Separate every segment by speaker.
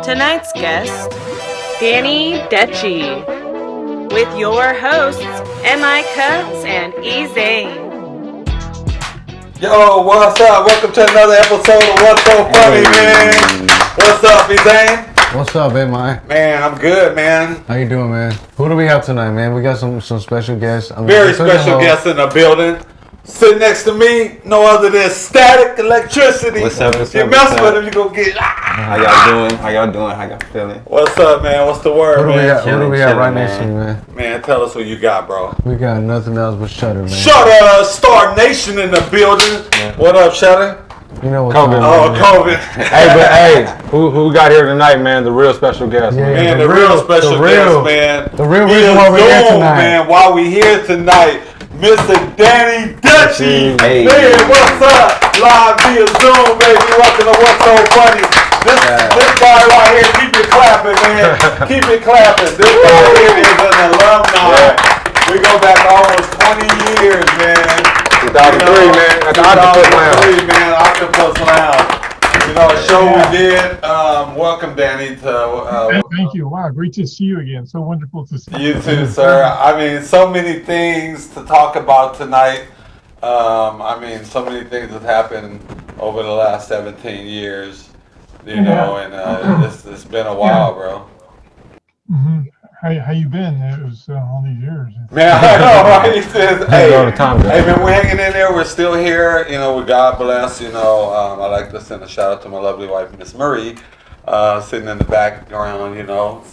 Speaker 1: Tonight's guest, Danny Dechi, with your hosts, Kutz and Ezane.
Speaker 2: Yo, what's up? Welcome to another episode of What's So Funny, man. What's up, Ezane?
Speaker 3: What's up, man?
Speaker 2: Man, I'm good, man.
Speaker 3: How you doing, man? Who do we have tonight, man? We got some special guests.
Speaker 2: Very special guests in the building. Sitting next to me, no other than Static Electricity.
Speaker 4: What's up?
Speaker 2: You mess with him, you gonna get.
Speaker 4: How y'all doing? How y'all feeling?
Speaker 2: What's up, man? What's the word, man?
Speaker 3: Who do we have right next to you, man?
Speaker 2: Man, tell us who you got, bro.
Speaker 3: We got nothing else but Shutter, man.
Speaker 2: Shutter, Star Nation in the building. Yeah. What up, Shutter?
Speaker 3: You know what's
Speaker 4: COVID.
Speaker 3: up,
Speaker 2: COVID.
Speaker 4: Hey, who got here tonight, man? The real special guest.
Speaker 3: Yeah,
Speaker 2: man, the real special guest, man.
Speaker 3: The real reason why we're here tonight.
Speaker 2: Man, why we here tonight, Mr. Danny Dechi.
Speaker 4: Hey.
Speaker 2: Man, what's up? Live via Zoom, baby. Welcome to What's So Funny. This guy right here, keep it clapping, man. Keep it clapping. This guy here is an alumni. We go back almost 20 years, man.
Speaker 4: 2003, man. At the Octopus Lounge.
Speaker 2: Man. Octopus Lounge. You know, a show we did. Welcome, Danny.
Speaker 5: Thank you. Wow, great to see you again. So wonderful to see you.
Speaker 2: You too, sir. I mean, so many things to talk about tonight. So many things have happened over the last 17 years. You know, and it's been a while, bro.
Speaker 5: Mm-hmm. How you been? It was all these years.
Speaker 2: Man, I know, right? He says, hey, man, we're hanging in there. We're still here. You know, with God bless. You know, I like to send a shout out to my lovely wife, Miss Marie, sitting in the background. You know,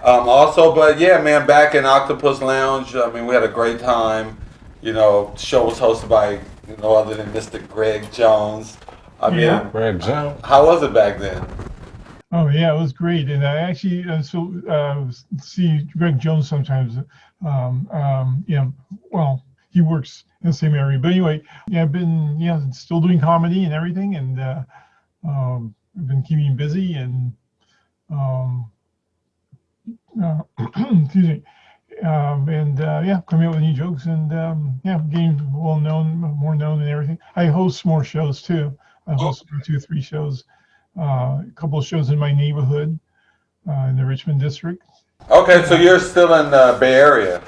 Speaker 2: also, but yeah, man, back in Octopus Lounge. I mean, we had a great time. You know, the show was hosted by no other than Mr. Greg Jones.
Speaker 4: Greg Jones.
Speaker 2: How was it back then?
Speaker 5: Oh yeah, it was great, and I actually see Greg Jones sometimes. Well, he works in the same area, but anyway, yeah, I've been still doing comedy and everything, and I've been keeping busy and excuse me, coming up with new jokes and getting more known and everything. I host more shows too. I host 2 or 3 shows. A couple of shows in my neighborhood, in the Richmond district.
Speaker 2: Okay, so you're still in the Bay Area.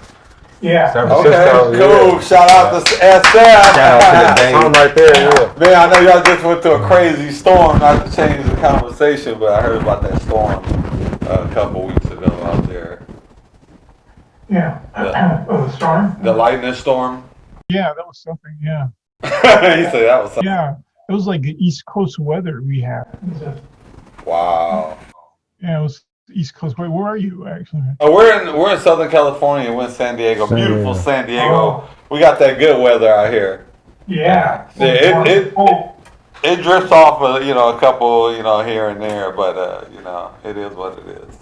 Speaker 5: Yeah.
Speaker 4: San Francisco,
Speaker 2: okay, cool.
Speaker 4: Yeah.
Speaker 2: Shout out to
Speaker 4: Shout out to the I'm right there, yeah.
Speaker 2: Man, I know y'all just went through a crazy storm. Not to change the conversation, but I heard about that storm a couple weeks ago out there.
Speaker 5: Yeah. The storm?
Speaker 2: The lightning storm?
Speaker 5: Yeah, that was something, yeah.
Speaker 2: You said that was something.
Speaker 5: Yeah. It was like the East Coast weather we had.
Speaker 2: Wow.
Speaker 5: Yeah, it was East Coast. Where are you actually?
Speaker 2: Oh, we're in Southern California. We're in San Diego. Beautiful San Diego. Oh. We got that good weather out here.
Speaker 5: Yeah.
Speaker 2: It drifts off, a couple, here and there, but it is what it is.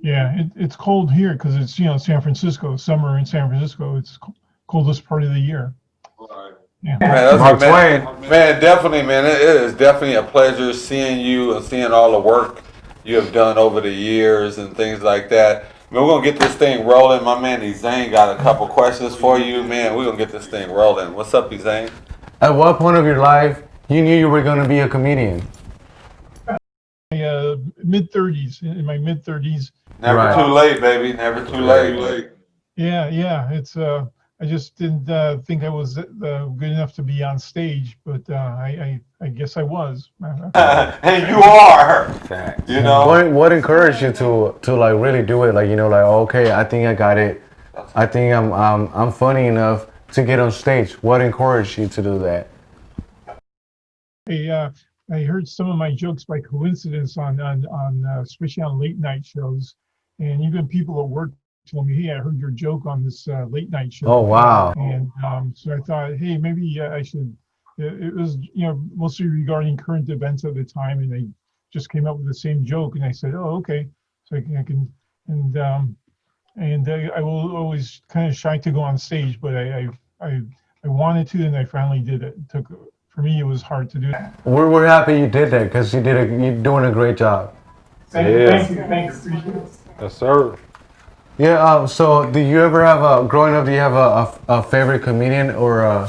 Speaker 5: Yeah, it's cold here because it's San Francisco. Summer in San Francisco. It's coldest part of the year.
Speaker 2: Right.
Speaker 5: Yeah.
Speaker 2: Man, definitely, man. It is definitely a pleasure seeing you and seeing all the work you have done over the years and things like that. Man, we're going to get this thing rolling. My man, Ezane, got a couple questions for you. Man, we're going to get this thing rolling. What's up, Ezane?
Speaker 3: At what point of your life you knew you were going to be a comedian?
Speaker 5: Mid-30s, in my mid-30s.
Speaker 2: Never too late, baby. Never too late.
Speaker 5: Yeah. It's I just didn't think I was good enough to be on stage, but I guess I was.
Speaker 2: And you are. You know.
Speaker 3: What encouraged you to like really do it? Like okay, I think I got it. I think I'm funny enough to get on stage. What encouraged you to do that?
Speaker 5: Hey, I heard some of my jokes by coincidence on especially on late night shows, and even people at work told me, hey, I heard your joke on this late night show.
Speaker 3: Oh, wow.
Speaker 5: And so I thought, hey, maybe I should, it was, mostly regarding current events at the time. And they just came up with the same joke. And I said, oh, okay. So I can, and I will always kind of shy to go on stage, but I wanted to, and I finally did it. For me, it was hard to do that.
Speaker 3: We're happy you did that because you're doing a great job.
Speaker 5: Thank you. Appreciate it.
Speaker 4: Yes, sir.
Speaker 3: Yeah. So, do you ever have growing up? Do you have a favorite comedian or a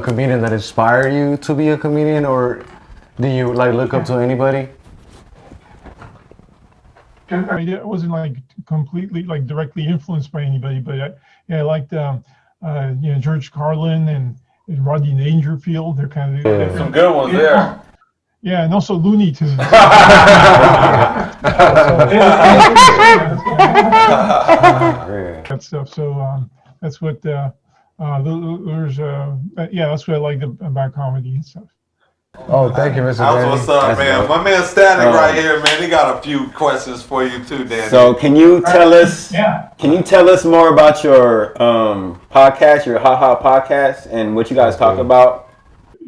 Speaker 3: comedian that inspired you to be a comedian, or do you like look up to anybody?
Speaker 5: I wasn't like completely like directly influenced by anybody, but I liked George Carlin and Rodney Dangerfield. They're kind of
Speaker 2: Some good ones there.
Speaker 5: Yeah, and also Looney Tunes. That stuff. So that's what that's what I like about comedy and stuff.
Speaker 3: Oh, thank you, Mr.
Speaker 2: That's
Speaker 3: Danny.
Speaker 2: what's up, man. My man Static right here, man. He got a few questions for you too, Danny.
Speaker 6: So can you tell us? Can you tell us more about your podcast, your Haha podcast, and what you guys talk about?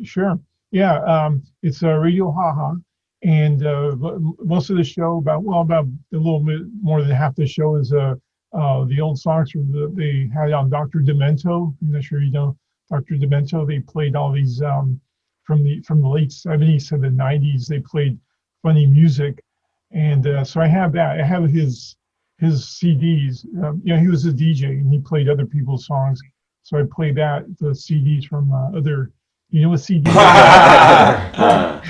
Speaker 5: Sure. Yeah. It's Radio Haha, and most of the show about a little bit more than half the show is the old songs from they had on Dr. Demento. I'm not sure you know Dr. Demento. They played all these from the late 70s to the 90s. They played funny music, and so I have that. I have his CDs. He was a DJ and he played other people's songs, so I played the CDs from other. You know what CD? Yeah.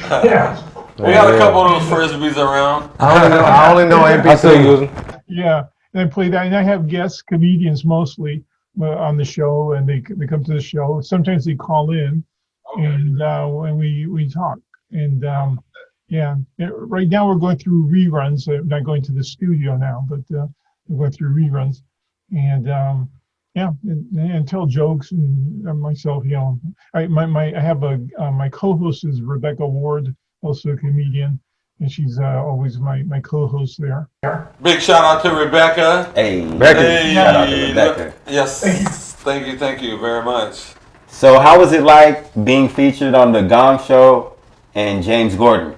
Speaker 2: We got a couple of those frisbees around.
Speaker 3: I only know NBC.
Speaker 5: Yeah, and I play that, and I have guest comedians mostly on the show, and they come to the show. Sometimes they call in, and when we talk, and right now we're going through reruns. I'm not going to the studio now, but we're going through reruns, and and tell jokes and myself. I have my co-host is Rebecca Ward, also a comedian, and she's always my co-host there.
Speaker 2: Big shout out to Rebecca.
Speaker 6: Hey,
Speaker 2: Shout
Speaker 6: out to Rebecca.
Speaker 2: Yes, thank you very much.
Speaker 6: So how was it like being featured on the Gong Show and James Corden?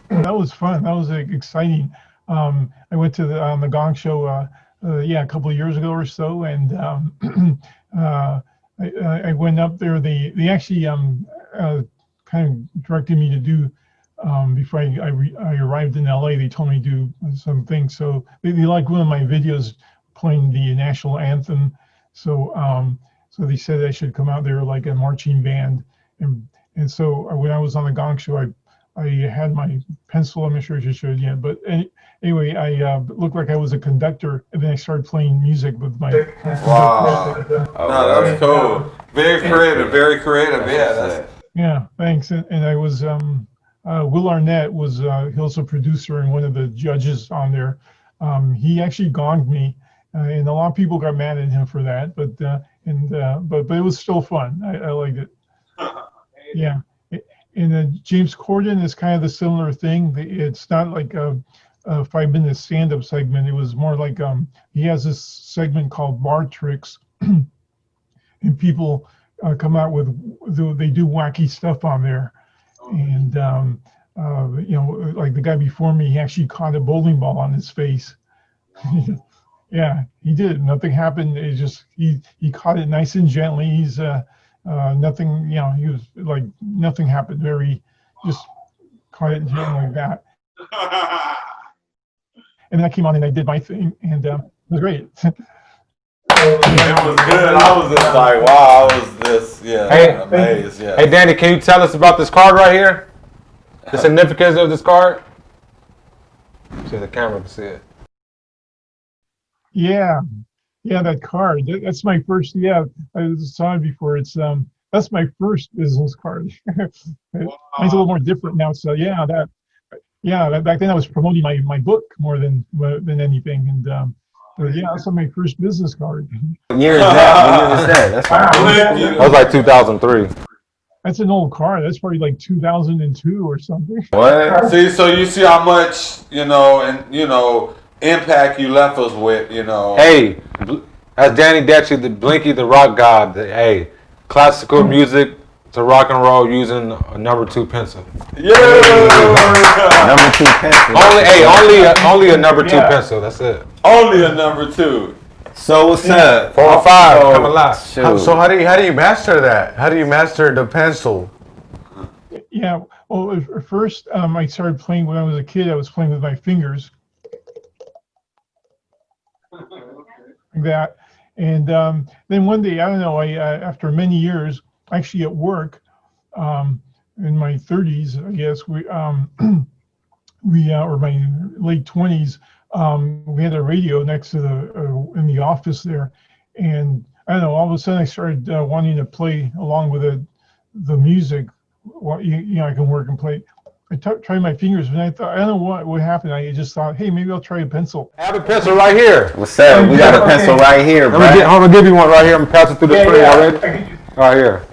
Speaker 5: That was fun. That was exciting. I went to the Gong Show a couple of years ago or so, and I went up there. They actually kind of directed me to do before I arrived in LA. They told me to do some things. So they liked one of my videos playing the national anthem. So they said I should come out there like a marching band, and so when I was on the Gong Show, I had my pencil. I'm not sure if I should yet, but anyway, I looked like I was a conductor, and then I started playing music with my.
Speaker 2: Wow, that's cool. Very creative, very creative.
Speaker 5: Yeah, thanks. And I was Will Arnett was he was a producer and one of the judges on there. He actually gonged me, and a lot of people got mad at him for that, but it was still fun. I liked it. Yeah. And James Corden is kind of the similar thing. It's not like a 5-minute stand-up segment. It was more like he has this segment called Bar Tricks, and people come out they do wacky stuff on there. And like the guy before me, he actually caught a bowling ball on his face. Yeah, he did. Nothing happened. It just he caught it nice and gently. He's nothing. He was like nothing happened. Just caught it gently like that. And then I came on and I did my thing, and it was great.
Speaker 2: It was good. I was just like, wow, I was just amazed. Yeah.
Speaker 4: Hey, Danny, can you tell us about this card right here? The significance of this card? So the camera can see it.
Speaker 5: Yeah, that card. That's my first. Yeah, I saw it before. It's that's my first business card. Mine's a little more different now. So back then I was promoting my book more than anything, and that's my first business card.
Speaker 6: What year is that? That's
Speaker 4: That was like 2003.
Speaker 5: That's an old card. That's probably like 2002 or something.
Speaker 6: What?
Speaker 2: See, so you see how much impact you left us with.
Speaker 4: Hey, that's Danny Dechi, the Blinky, the rock god. Classical music to rock and roll using a number 2 pencil.
Speaker 2: Yeah.
Speaker 6: Number 2 pencil.
Speaker 4: Only a number 2 pencil. That's it.
Speaker 2: Only a number 2.
Speaker 6: So what's up?
Speaker 4: 4 or 5. Come alive.
Speaker 3: So how do you master that? How do you master the pencil?
Speaker 5: Yeah. Well, at first I started playing when I was a kid. I was playing with my fingers. that. And then one day, I don't know, after many years, actually at work, in my 30s, I guess, we or my late 20s, we had a radio next to in the office there. And I don't know, all of a sudden I started wanting to play along with the music. Well, I can work and play. I tried my fingers, and I thought, I don't know what happened. I just thought, hey, maybe I'll try a pencil.
Speaker 4: I have a pencil right here.
Speaker 6: What's up? We got a pencil right here, bro.
Speaker 4: I'm gonna give you one right here. I'm gonna pass it through the screen already. Right here.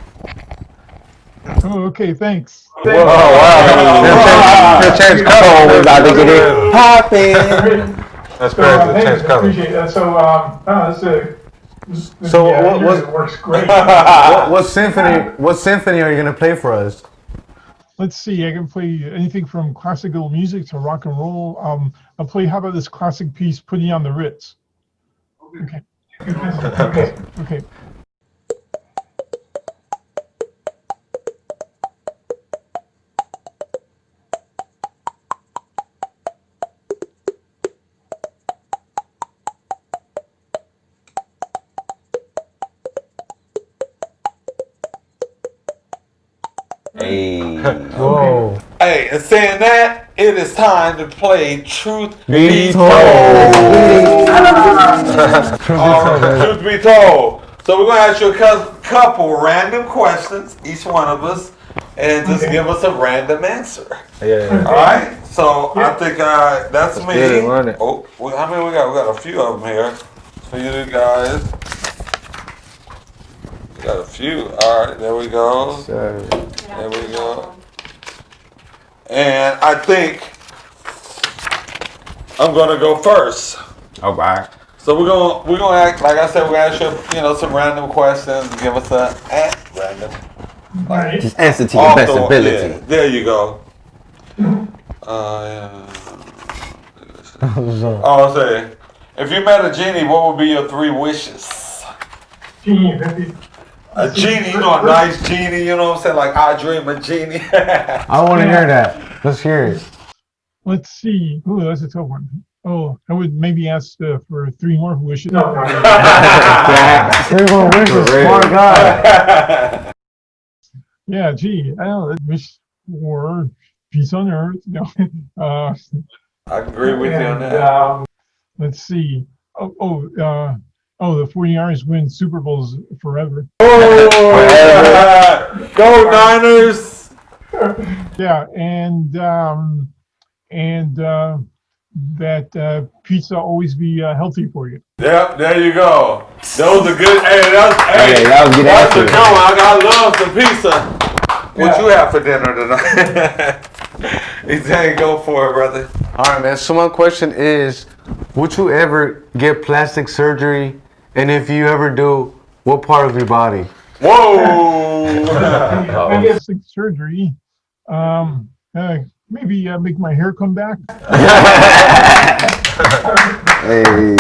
Speaker 5: Oh, okay, thanks.
Speaker 4: Whoa, wow. Change color.
Speaker 6: We're about to get it popping.
Speaker 4: That's crazy. Change color.
Speaker 5: Appreciate that. So,
Speaker 3: what
Speaker 5: works great.
Speaker 3: what symphony are you gonna play for us?
Speaker 5: Let's see. I can play anything from classical music to rock and roll. I'll play. How about this classic piece, "Putting on the Ritz"? Okay. Okay.
Speaker 6: Hey.
Speaker 3: Whoa.
Speaker 2: Hey, and saying that, it is time to play Truth
Speaker 3: Be
Speaker 2: Be
Speaker 3: Told.
Speaker 2: Truth Be Told. So we're going to ask you a couple random questions, each one of us, and just give us a random answer.
Speaker 4: Yeah.
Speaker 2: All right? So I think that's me.
Speaker 4: good, run it.
Speaker 2: Oh, how many we got? We got a few of them here for you guys. We got a few. All right, there we go. There we go. And I think I'm gonna go first.
Speaker 6: All right.
Speaker 2: So we're gonna act like I said. We're gonna ask you, some random questions. Give us random.
Speaker 6: Just answer to your best ability.
Speaker 2: Yeah, there you go. I'll say, if you met a genie, what would be your 3 wishes?
Speaker 5: Genie,
Speaker 2: A genie, a nice genie, you know what I'm saying? Like, I dream a genie.
Speaker 3: I want to hear that. Let's hear it.
Speaker 5: Let's see. Ooh, that's a tough one. Oh, I would maybe ask for 3 more wishes. No.
Speaker 3: 3 more wishes. Smart guy.
Speaker 5: Yeah, gee, I don't know. Wish for peace on earth. No.
Speaker 2: I agree with you on that.
Speaker 5: Let's see. The 49ers win Super Bowls forever.
Speaker 2: Oh, go Niners!
Speaker 5: Yeah, and that pizza always be healthy for you.
Speaker 2: Yep, there you go. Those are good. Hey, that was good.
Speaker 6: That's
Speaker 2: a good one. I love some pizza. What you have for dinner tonight? Ezane, go for it, brother.
Speaker 3: All right, man. So my question is, would you ever get plastic surgery? And if you ever do, what part of your body?
Speaker 2: Whoa!
Speaker 5: I guess like surgery. Maybe make my hair come back.
Speaker 6: Hey.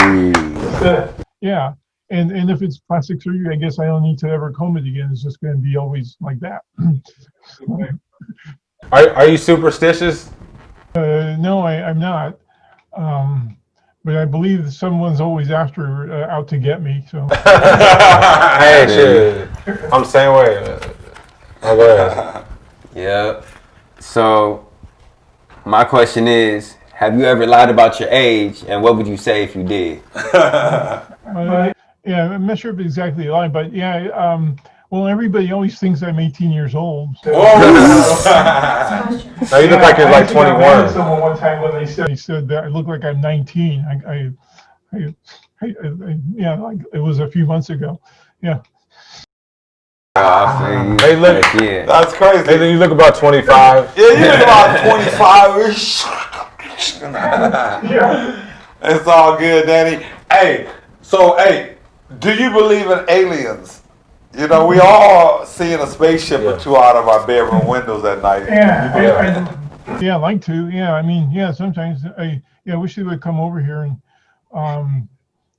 Speaker 5: Yeah. And if it's plastic surgery, I guess I don't need to ever comb it again. It's just going to be always like that.
Speaker 4: Are you superstitious?
Speaker 5: No, I'm not. But I believe that someone's always out to get me. So.
Speaker 4: Hey, shit. I'm the same way. Oh, go ahead.
Speaker 6: Yep. So, my question is, have you ever lied about your age, and what would you say if you did?
Speaker 5: Yeah, I'm not sure if exactly lying, but yeah. Well, everybody always thinks I'm 18 years old. So.
Speaker 2: Whoa!
Speaker 4: No, you look like you're like 21.
Speaker 5: I had someone one time when they said that I look like I'm 19. Yeah, like it was a few months ago. Yeah.
Speaker 4: Hey, look.
Speaker 6: Yeah.
Speaker 2: That's crazy.
Speaker 4: Hey, you look about 25.
Speaker 2: Yeah, you look about 25-ish.
Speaker 5: Yeah.
Speaker 2: It's all good, Danny. Hey, do you believe in aliens? You know, we all seeing a spaceship or two out of our bedroom windows at night.
Speaker 5: Yeah, I like to. Yeah, I mean, yeah, sometimes I wish they would come over here and, I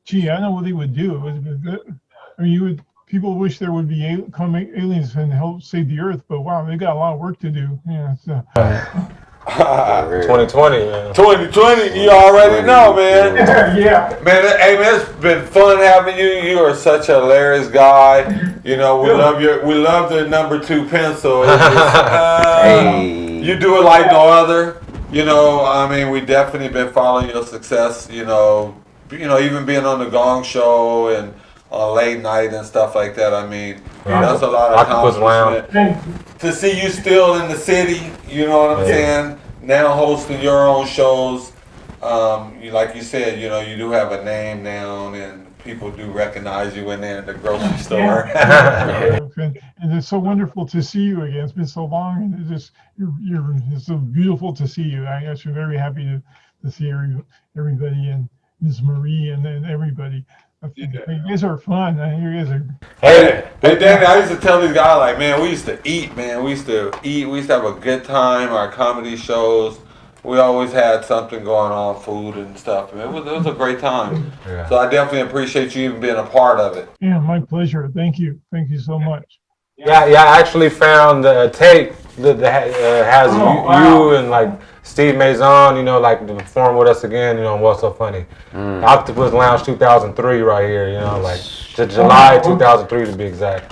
Speaker 5: don't know what they would do. I mean, people wish there would be aliens and help save the earth, but wow, they got a lot of work to do. Yeah. So.
Speaker 4: 2020, man.
Speaker 2: 2020, you already know, man.
Speaker 5: Yeah.
Speaker 2: Man, hey man, it's been fun having you. You are such a hilarious guy. You know, we love the number 2 pencil. You do it like no other. You know, I mean, we definitely been following your success. You know, even being on the Gong Show and on late night and stuff like that. I mean, that's a lot of accomplishment. To see you still in the city, you know what I'm saying? Now hosting your own shows. Like you said, you know, you do have a name now, and people do recognize you in there in the grocery store.
Speaker 5: And it's so wonderful to see you again. It's been so long, and it's so beautiful to see you. I'm actually very happy to see everybody, and Ms. Marie and everybody. You guys are fun. You guys are.
Speaker 2: Hey, Danny, I used to tell these guys, like, man, we used to eat, man. We used to have a good time. Our comedy shows, we always had something going on, food and stuff. It was a great time. Yeah. So I definitely appreciate you even being a part of it.
Speaker 5: Yeah, my pleasure. Thank you so much.
Speaker 4: Yeah, I actually found a tape that has you and like Steve Mazon, you know, like to perform with us again, you know, on What's So Funny. Octopus Lounge 2003 right here, you know, like July 2003 to be exact.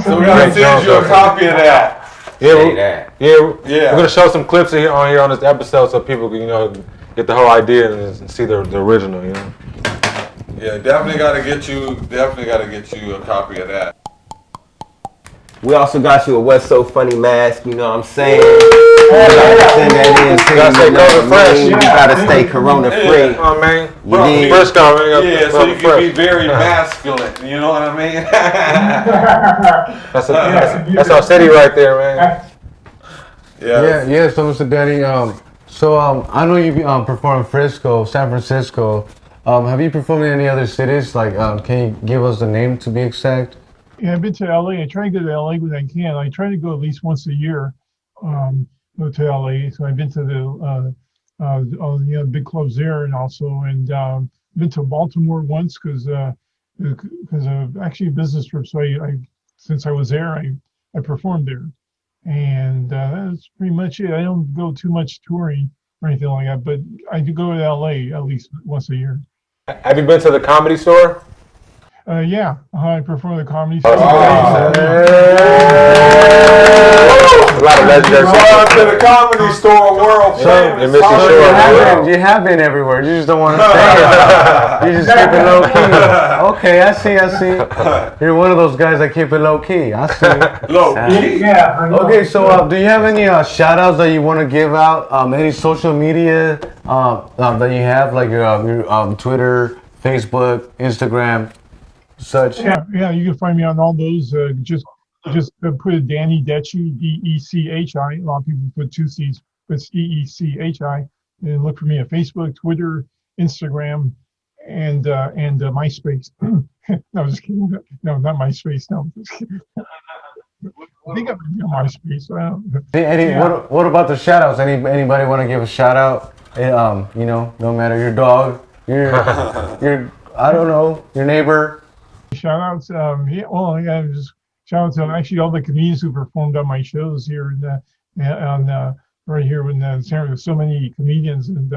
Speaker 2: So we're going to send you a copy of that.
Speaker 4: Yeah, we're going to show some clips on here on this episode so people can, you know, get the whole idea and see the original, you know.
Speaker 2: Yeah, definitely got to get you a copy of that.
Speaker 6: We also got you a What's So Funny mask, you know what I'm saying? You gotta stay corona free.
Speaker 4: Oh man,
Speaker 2: First so you can be very masculine, you know what I mean?
Speaker 4: That's our city right there, man.
Speaker 3: Yeah. So Mr. Danny, I know you perform in Frisco, San Francisco. Have you performed in any other cities? Like, can you give us the name to be exact?
Speaker 5: Yeah, I've been to LA. I try to go to LA when I can. I try to go at least once a year. Go to LA. So I've been to the big clubs there, and also been to Baltimore once because of actually a business trip. So I since I was there, I performed there, and that's pretty much it. I don't go too much touring or anything like that, but I do go to LA at least once a year.
Speaker 4: Have you been to the Comedy Store?
Speaker 5: Yeah, I perform the Comedy Store.
Speaker 4: A lot of legendary
Speaker 2: songs to the Comedy Store world.
Speaker 3: You have been everywhere. You just don't want to say it. You just keep it low key. Okay, I see. You're one of those guys that keep it low key. I see.
Speaker 2: Low key. Yeah.
Speaker 3: Okay, so do you have any shout outs that you want to give out? Any social media that you have, like your Twitter, Facebook, Instagram? Such.
Speaker 5: Yeah, you can find me on all those. Just put a Danny Dechi, Dechi. A lot of people put 2 C's, but it's Dechi. And look for me at Facebook, Twitter, Instagram, and MySpace. No, just kidding. No, not MySpace. No, just kidding. I think I'm on MySpace.
Speaker 3: What about the shout outs? Anybody want to give a shout out? You know, no matter your dog, your I don't know, your neighbor.
Speaker 5: Shout outs, just shout out to actually all the comedians who performed on my shows here right here in San Francisco. So many comedians, and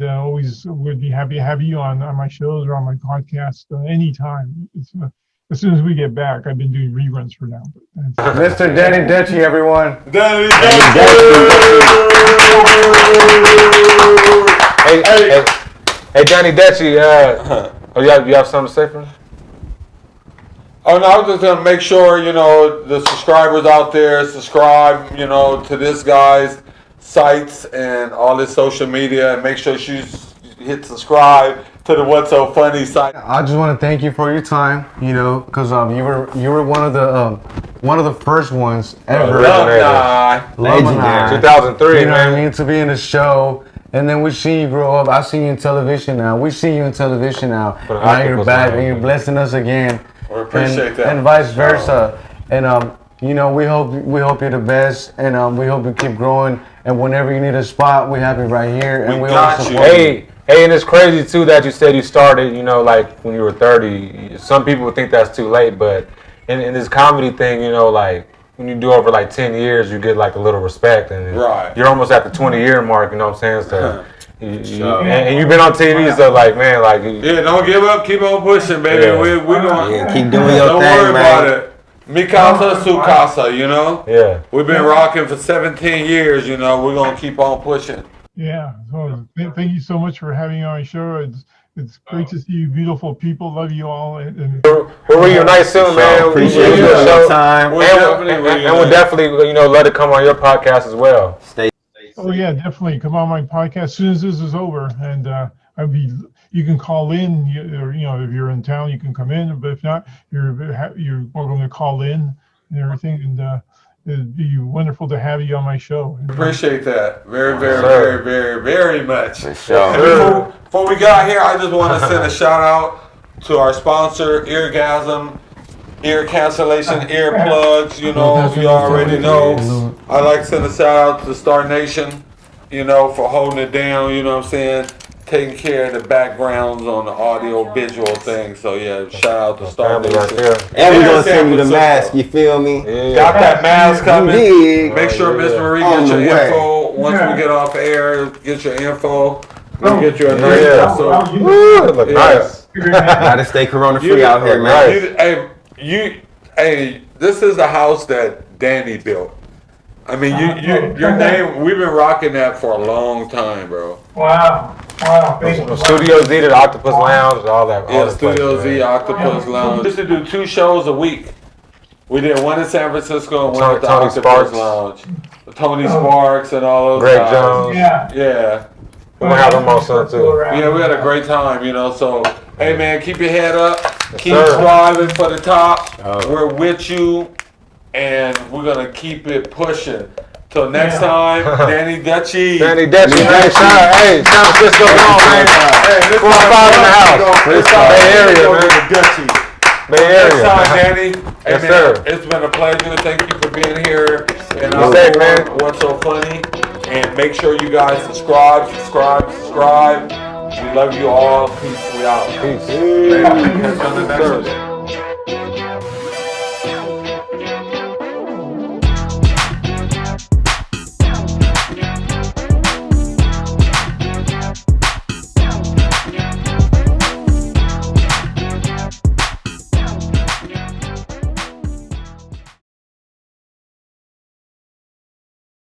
Speaker 5: always would be happy to have you on my shows or on my podcast anytime. As soon as we get back, I've been doing reruns for now.
Speaker 3: Mr. Danny Dechi, everyone.
Speaker 2: Danny
Speaker 4: Dechi. Hey, Danny Dechi. You have something to say for me?
Speaker 2: Oh no, I was just gonna make sure, you know, the subscribers out there subscribe, you know, to this guy's sites and all his social media, and make sure you hit subscribe to the What's So Funny site.
Speaker 3: I just want to thank you for your time, you know, because you were one of the first ones ever.
Speaker 2: Alumni.
Speaker 4: 2003.
Speaker 3: You know what I mean? To be in the show. And then we see you grow up. I see you in television now. We see you in television now. And now you're back and you're blessing us again.
Speaker 2: We appreciate that.
Speaker 3: And vice versa. And you know, we hope you're the best, and we hope you keep growing. And whenever you need a spot, we have you right here. And we
Speaker 2: got you.
Speaker 4: Hey, and it's crazy too that you said you started, you know, like when you were 30. Some people think that's too late, but in this comedy thing, you know, like when you do over like 10 years, you get like a little respect, and you're almost at the 20-year mark. You know what I'm saying? So. And you've been on TV, so like, man, like
Speaker 2: don't give up, keep on pushing, baby. We're going.
Speaker 6: Keep doing your
Speaker 2: don't
Speaker 6: thing,
Speaker 2: worry
Speaker 6: man.
Speaker 2: about it. Mi casa, su casa, you know.
Speaker 4: Yeah.
Speaker 2: We've been rocking for 17 years, you know. We're gonna keep on pushing.
Speaker 5: Yeah. So thank you so much for having me on my show. It's great to see you, beautiful people. Love you all.
Speaker 4: We'll reunite soon, man.
Speaker 6: Appreciate your time.
Speaker 4: And we'll definitely, let it come on your podcast as well.
Speaker 5: Oh yeah, definitely. Come on my podcast as soon as this is over, and you can call in, or if you're in town, you can come in. But if not, you're welcome to call in and everything. And it'd be wonderful to have you on my show.
Speaker 2: Appreciate that very, very, very, very, very much.
Speaker 6: For sure.
Speaker 2: Before we got here, I just want to send a shout out to our sponsor, Eargasm. Ear cancellation, earplugs, you already know. I like to send a shout out to Star Nation, for holding it down, you know what I'm saying? Taking care of the backgrounds on the audio visual thing. So yeah, shout out to Star Nation.
Speaker 6: And we're gonna send you the mask, you feel me?
Speaker 2: Yeah. Got that mask coming.
Speaker 6: Big.
Speaker 2: Make sure Miss Marie gets your info. Once we get off air, get your info. We'll get you a nice
Speaker 4: it look nice.
Speaker 6: Gotta stay corona free out here, man.
Speaker 2: Hey, this is the house that Danny built. I mean, your name, we've been rocking that for a long time, bro.
Speaker 5: Wow.
Speaker 4: Studio Z, the Octopus Lounge, all that.
Speaker 2: Yeah, Studio Z, Octopus Lounge. We used to do 2 shows a week. We did one in San Francisco and one at the Octopus Lounge. Tony Sparks and all those
Speaker 4: Greg
Speaker 2: guys.
Speaker 4: Jones.
Speaker 5: Yeah.
Speaker 4: We're going to have them on Sun too.
Speaker 2: Yeah, we had a great time, so, hey man, keep your head up. Keep striving for the top. We're with you, and we're going to keep it pushing. Till next time, Danny Dechi.
Speaker 4: Hey, San Francisco, man.
Speaker 2: Hey, this
Speaker 4: 4-5 in the house. Bay Area, man. Bay Area.
Speaker 2: Next time, Danny.
Speaker 4: Yes, sir.
Speaker 2: It's been a pleasure. Thank you for being here. And
Speaker 4: man.
Speaker 2: What's So Funny. And make sure you guys subscribe. We love you all. Peace. We out.
Speaker 4: Peace.
Speaker 2: Catch you on the next one.